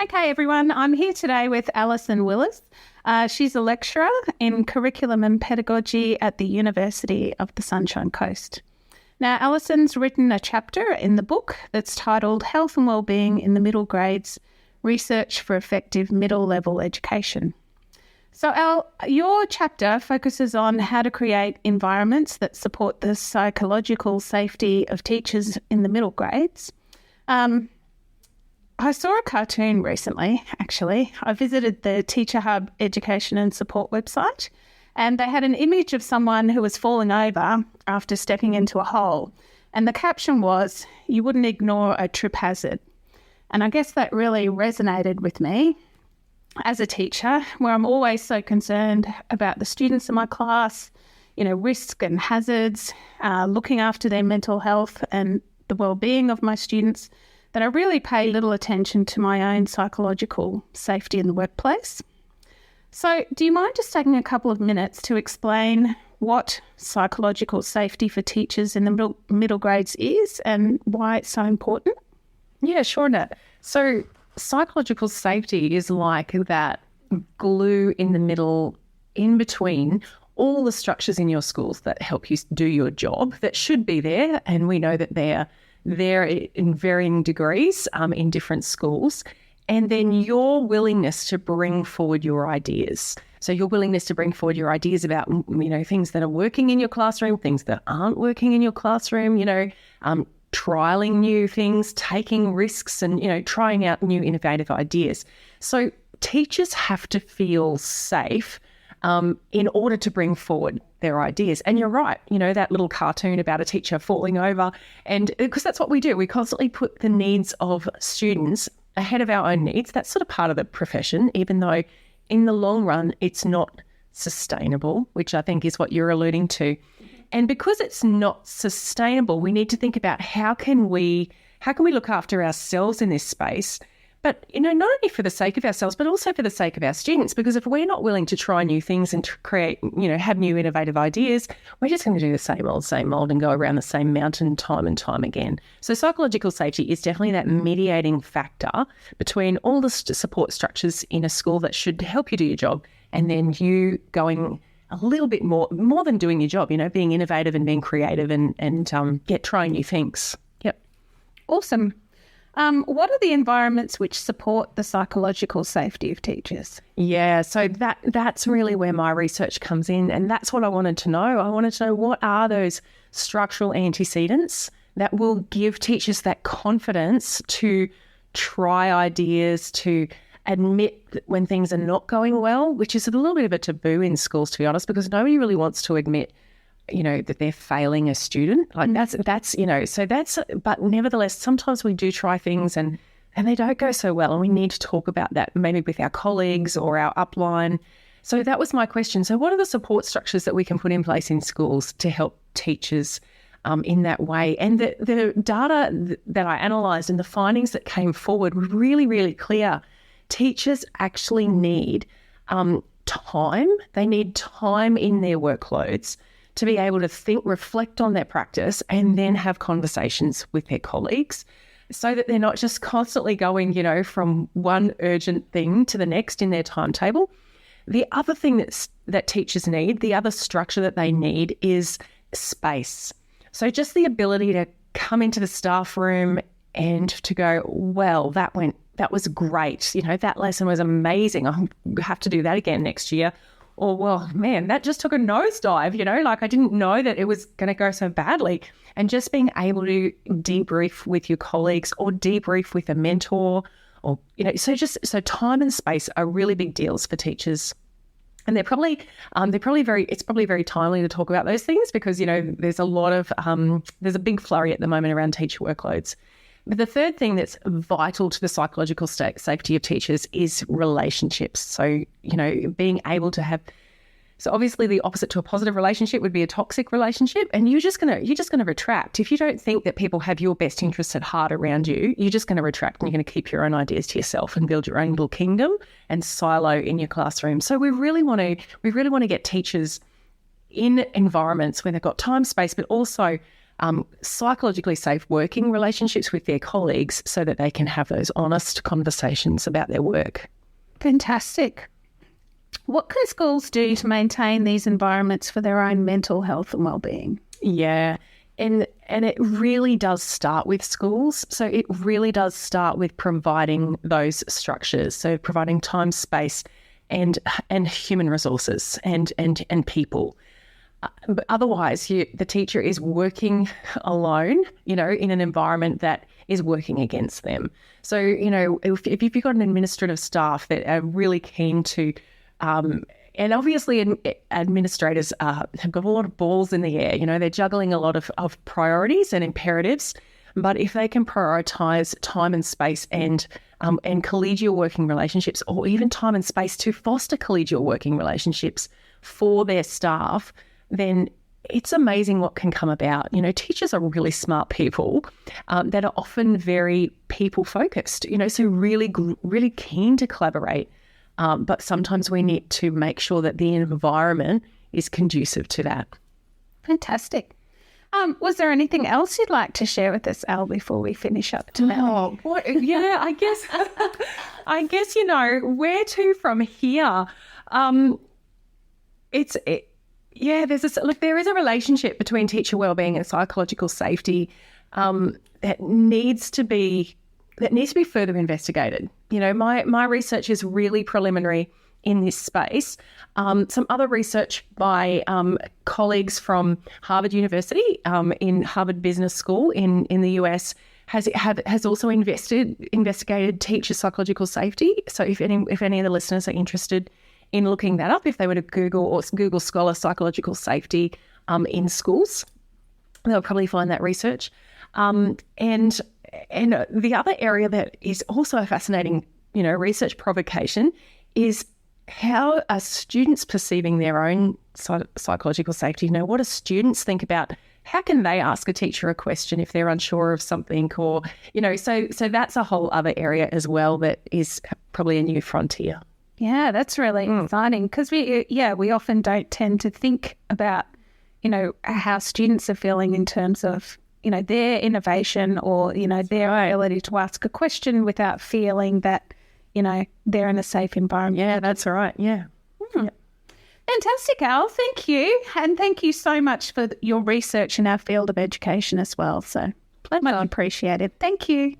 Okay, everyone, I'm here today with Alison Willis. She's a lecturer in curriculum and pedagogy at the University of the Sunshine Coast. Now, Alison's written a chapter in the book that's titled Health and Wellbeing in the Middle Grades, Research for Effective Middle Level Education. So, Al, your chapter focuses on how to create environments that support the psychological safety of teachers in the middle grades. I saw a cartoon recently, actually. I visited the Teacher Hub Education and Support website, and they had an image of someone who was falling over after stepping into a hole. And the caption was, "You wouldn't ignore a trip hazard." And I guess that really resonated with me as a teacher, where I'm always so concerned about the students in my class, risk and hazards, looking after their mental health and the well-being of my students, that I really pay little attention to my own psychological safety in the workplace. So do you mind just taking a couple of minutes to explain what psychological safety for teachers in the middle grades is and why it's so important? Yeah, sure, Nat. So psychological safety is like that glue in the middle, in between all the structures in your schools that help you do your job, that should be there, and we know that they're there in varying degrees in different schools, and then your willingness to bring forward your ideas. So your willingness to bring forward your ideas about, things that are working in your classroom, things that aren't working in your classroom, trialing new things, taking risks and, trying out new innovative ideas. So teachers have to feel safe in order to bring forward their ideas. And you're right, that little cartoon about a teacher falling over, and because that's what we do. We constantly put the needs of students ahead of our own needs. That's sort of part of the profession, even though in the long run, it's not sustainable, which I think is what you're alluding to. And because it's not sustainable, we need to think about how can we look after ourselves in this space, but, not only for the sake of ourselves, but also for the sake of our students, because if we're not willing to try new things and to create, have new innovative ideas, we're just going to do the same old and go around the same mountain time and time again. So psychological safety is definitely that mediating factor between all the support structures in a school that should help you do your job, and then you going a little bit more than doing your job, being innovative and being creative and trying new things. Yep. Awesome. What are the environments which support the psychological safety of teachers? Yeah, so that's really where my research comes in, and that's what I wanted to know. I wanted to know what are those structural antecedents that will give teachers that confidence to try ideas, to admit when things are not going well, which is a little bit of a taboo in schools, to be honest, because nobody really wants to admit that they're failing a student. Like but nevertheless, sometimes we do try things and they don't go so well, and we need to talk about that maybe with our colleagues or our upline. So that was my question. So what are the support structures that we can put in place in schools to help teachers in that way? And the data that I analysed and the findings that came forward were really, really clear. Teachers actually need time. They need time in their workloads to be able to think, reflect on their practice, and then have conversations with their colleagues so that they're not just constantly going, from one urgent thing to the next in their timetable. The other thing that teachers need, the other structure that they need, is space. So just the ability to come into the staff room and to go, well, that was great. That lesson was amazing. I'll have to do that again next year. Or, well, man, that just took a nosedive, like I didn't know that it was going to go so badly. And just being able to debrief with your colleagues or debrief with a mentor or, so time and space are really big deals for teachers. And it's probably very timely to talk about those things because, there's a lot of, there's a big flurry at the moment around teacher workloads. But the third thing that's vital to the psychological safety of teachers is relationships. So, being able to have, so obviously the opposite to a positive relationship would be a toxic relationship, and you're just gonna retract. If you don't think that people have your best interests at heart around you, you're just going to retract and you're going to keep your own ideas to yourself and build your own little kingdom and silo in your classroom. So we really want to get teachers in environments where they've got time, space, but also psychologically safe working relationships with their colleagues so that they can have those honest conversations about their work. Fantastic. What can schools do to maintain these environments for their own mental health and well-being? Yeah, and it really does start with schools. So it really does start with providing those structures. So providing time, space, and human resources and people. But otherwise, the teacher is working alone, in an environment that is working against them. So, if you've got an administrative staff that are really keen to, and obviously administrators have got a lot of balls in the air, they're juggling a lot of priorities and imperatives. But if they can prioritise time and space and collegial working relationships, or even time and space to foster collegial working relationships for their staff, then it's amazing what can come about. Teachers are really smart people that are often very people-focused, so really, really keen to collaborate. But sometimes we need to make sure that the environment is conducive to that. Fantastic. Was there anything else you'd like to share with us, Al, before we finish up today? Yeah, I guess, where to from here? There is a relationship between teacher wellbeing and psychological safety that needs to be further investigated. My research is really preliminary in this space. Some other research by colleagues from Harvard University in Harvard Business School in the US has also investigated teacher psychological safety. So if any of the listeners are interested in looking that up, if they were to Google Scholar psychological safety in schools, they'll probably find that research. And the other area that is also a fascinating, research provocation is how are students perceiving their own psychological safety? What do students think about how can they ask a teacher a question if they're unsure of something, or, so that's a whole other area as well that is probably a new frontier. Yeah, that's really exciting, because we often don't tend to think about, how students are feeling in terms of, their innovation or, their ability to ask a question without feeling that, they're in a safe environment. Yeah, that's right. Yeah. Fantastic, Al. Thank you. And thank you so much for your research in our field of education as well. So much appreciated. Thank you.